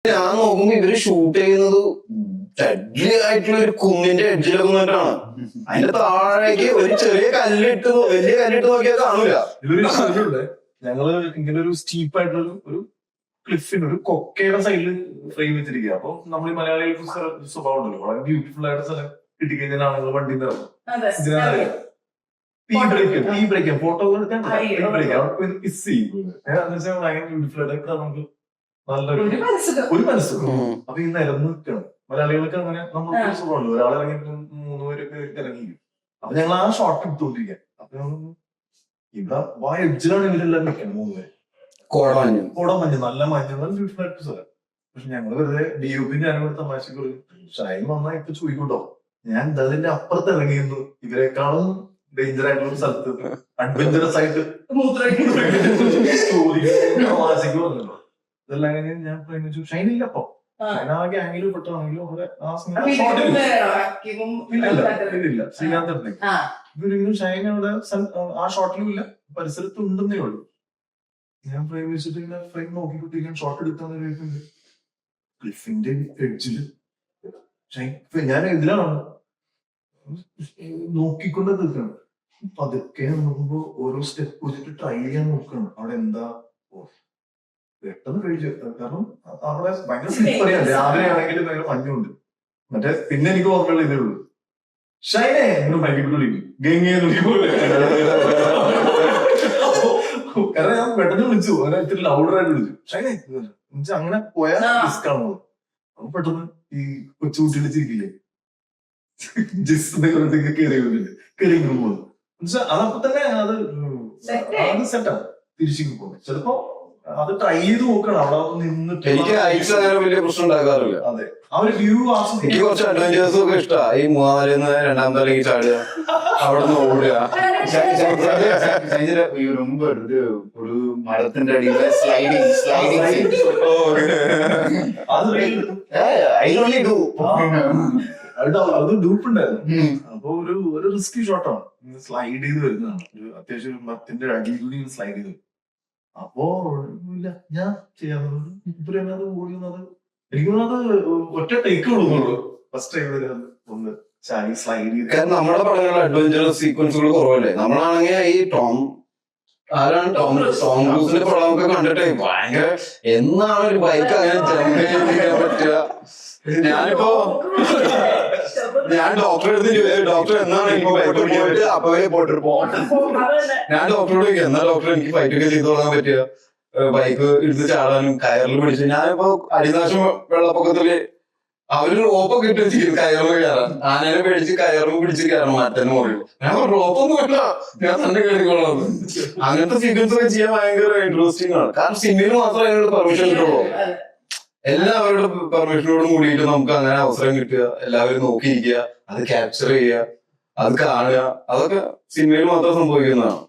ഞാൻ നോക്കുമ്പോ ഇവര് ഷൂട്ട് ചെയ്യുന്നത് ഡെഡ്ലി ആയിട്ടുള്ള ഒരു കുന്നിന്റെ എഡ്ജിലൊക്കെ നിന്നിട്ടാണ്. അതിന്റെ താഴേക്ക് ഒരു ചെറിയ കല്ലിട്ട് വലിയ കല്ലിട്ട് നോക്കിയാൽ കാണൂല. ഇവര് ഞങ്ങള് ഇങ്ങനെ ഒരു സ്റ്റീപ്പ് ആയിട്ടുള്ള ഒരു ക്ലിഫിന് ഒരു കൊക്കയുടെ സൈഡിൽ ഫ്രെയിം വെച്ചിരിക്കുക. അപ്പൊ നമ്മൾ ഈ മലയാളികൾക്ക് സ്വഭാവം ഉണ്ടല്ലോ, വളരെ ബ്യൂട്ടിഫുൾ ആയിട്ട് സ്ഥലം കിട്ടിക്കഴിഞ്ഞാൽ ആളുകൾ വണ്ടി ഇറങ്ങും. ഈ ബ്രേക്ക് ഫോട്ടോ എടുക്കാൻ കിസ് ചെയ്യും. ഭയങ്കര ബ്യൂട്ടിഫുൾ ആയിട്ട് നമുക്ക് നല്ലൊരു ഒരു മനസ്സ്. അപ്പൊ ഈ നിരന്ന് നിൽക്കണം. മലയാളികൾക്ക് അങ്ങനെ നമുക്ക് സുഖമുണ്ട്. ഒരാൾ ഇറങ്ങി 3 പേരൊക്കെ ഇറങ്ങിയിരിക്കും. അപ്പൊ ഞങ്ങൾ ആ ഷോട്ട് എടുത്തോണ്ടിരിക്കാം. അപ്പൊ ഇവിടെ എഡ്ജിലാണ് ഇവരെല്ലാം നിൽക്കണം 3 പേര്. കോടമഞ്ഞ് നല്ല മഞ്ഞ് നല്ല ബ്യൂട്ടിഫുൾ ആയിട്ട് സ്ഥലം. പക്ഷെ ഞങ്ങള് വെറുതെ DOP ഞാനിവിടെ തമാശക്ക് ഷൈൻ വന്നാ ഇപ്പൊ ചോദിക്കൂട്ടോ, ഞാൻ അതിന്റെ അപ്പുറത്ത് ഇറങ്ങിയിരുന്നു ഇവരെക്കാളും ഡേഞ്ചർ ആയിട്ടുള്ള ഒരു സ്ഥലത്ത് അഡ്വഞ്ചറസ് ആയിട്ട് തമാശക്ക് വന്നല്ലോ. ഇതെല്ലാം കഴിഞ്ഞ് ഞാൻ പ്രേമിച്ചു. ഷൈൻ ഇല്ല അപ്പൊ ഷൈനാകെ ആംഗിലും പെട്ടാണെങ്കിലും ഇല്ല ശ്രീകാന്ത് ഇവരെങ്കിലും ഷൈൻ അവിടെ ആ ഷോട്ടിലും ഇല്ല, പരിസരത്ത് ഉണ്ടെന്നേ ഉള്ളൂ. ഞാൻ ഫ്രെയിം വെച്ചിട്ട് ഇങ്ങനെ ഫ്രെയിം നോക്കിക്കൊണ്ടിരിക്കാൻ ഷോട്ട് എടുത്താന്ന് ക്ലിഫിന്റെ എഡ്ജില് ഞാൻ ഇതിലാണ് നോക്കിക്കൊണ്ട് നിൽക്കണം. പതുക്കെ നോക്കുമ്പോ ഓരോ സ്റ്റെപ്പ് വെച്ചിട്ട് ട്രൈ ചെയ്യാൻ നോക്കണം അവിടെ എന്താ പെട്ടെന്ന് കഴിച്ചു. കാരണം അവിടെ ഭയങ്കര സ്ലിപ്പറിയാണ്. രാവിലെ ആണെങ്കിൽ ഭയങ്കര മഞ്ഞുണ്ട്. മറ്റേ പിന്നെ എനിക്ക് ഓർമ്മയുള്ള ഇതേ ഉള്ളൂ, ഷൈനെ എന്ന് ഭയങ്കര ഗംഗയെ പോലെ. കാരണം ഞാൻ പെട്ടെന്ന് വിളിച്ചു, അങ്ങനെ ഇത്തിരി ലൗഡറായിട്ട് വിളിച്ചു ഷൈനെ. അങ്ങനെ പോയാൽ റിസ്ക് ആണോ. അപ്പൊ പെട്ടെന്ന് ഈ കൊച്ചുകുട്ടിയുടെ ചിരിക്കില്ലേ ജസ്റ്റ് കയറി പോകുന്നു. അതപ്പോ തന്നെ അത് സെറ്റാണ്. തിരിച്ചു പോകുന്നത് ചിലപ്പോ അത് ട്രൈ ചെയ്ത് നോക്കണം. അവിടെ നിന്നിട്ട് എനിക്ക് ഹൈറ്റ്സ് അങ്ങനെ വലിയ പ്രശ്നം ഉണ്ടാക്കാറില്ല. അതെ, ആ ഒരു വ്യൂ എനിക്ക് കുറച്ച് അഡ്വഞ്ചേഴ്സ് ഒക്കെ ഇഷ്ടമാണ്. ഈ 3-ാം നിലയിൽ രണ്ടാമത്തെ നിലയിൽ ചാടുക, അവിടെ നിന്ന് ഓടുക. ரொம்ப ஒரு மரത്തിന്റെ അടിയിലെ സ്ലൈഡിങ് അത് ഡൂപ്പ് ഉണ്ടായിരുന്നു. അപ്പൊ ഒരു റിസ്കി ഷോട്ടാണ്. സ്ലൈഡ് ചെയ്ത് വരുന്നതാണ്. അത്യാവശ്യം ഒരു മരത്തിന്റെ അടിയിൽ കൂടി സ്ലൈഡ് ചെയ്ത്. അപ്പോ ഇല്ല ഞാൻ ചെയ്യാറുള്ളത് ഓടുന്നത്. എനിക്ക് ഒറ്റ ടേക്ക് കൊടുക്കുന്നുള്ളൂ. ഫസ്റ്റ് ടൈം ഒന്ന് ചാടി സ്ലൈഡ് ചെയ്ത്. കാരണം നമ്മുടെ പടങ്ങളിൽ അഡ്വഞ്ചറസ് സീക്വൻസുകൾ കുറവല്ലേ. നമ്മളാണെങ്കിൽ ഈ ടോം ക്രൂസിന്റെ പടമൊക്കെ കണ്ടിട്ട് ഭയങ്കര എന്നാണ് ഒരു ബൈക്ക് അങ്ങനെ ജമ്പ് ചെയ്യാൻ പറ്റുക. ഞാൻ ഡോക്ടറെ അടുത്ത് ചോദിച്ചു, ഡോക്ടർ എന്നാണ് എനിക്ക് ബൈക്ക് പോയിട്ട് അപ്പവേ പോയിട്ട് പോകണം. ഞാൻ ഡോക്ടറോട് ചോദിക്കും, എന്നാ ഡോക്ടർ എനിക്ക് ഫൈറ്റൊക്കെ ചെയ്തു തുടങ്ങാൻ പറ്റുക, ബൈക്ക് എടുത്ത് ചാടാനും കയറിൽ പിടിച്ചു. ഞാനിപ്പോ അടിനാശം വെള്ളപ്പൊക്കത്തില് അവര് റോപ്പൊക്കെ ഇട്ട് വെച്ചിരിക്കും കയറിൽ കയറാൻ. ആനേനെ പേടിച്ച് കയറും പിടിച്ച് കയറണം മറ്റന്നെ മുകളിൽ. ഞാൻ റോപ്പൊന്നും വേണ്ട, ഞാൻ തന്നെ കയറിക്കൊള്ളാം. അങ്ങനത്തെ സീക്വൻസ് ഒക്കെ ചെയ്യാൻ ഭയങ്കര ഇൻട്രസ്റ്റിംഗ് ആണ്. കാരണം സിനിമയിൽ മാത്രമേ അതിനുള്ള പെർമിഷൻ കിട്ടുള്ളൂ. എല്ലാവരുടെ പെർമിഷനോടും കൂടിയിട്ട് നമുക്ക് അങ്ങനെ അവസരം കിട്ടുക, എല്ലാവരും നോക്കിയിരിക്കുക, അത് ക്യാപ്ചർ ചെയ്യുക, അത് കാണുക, അതൊക്കെ സിനിമയിൽ മാത്രം സംഭവിക്കുന്നതാണ്.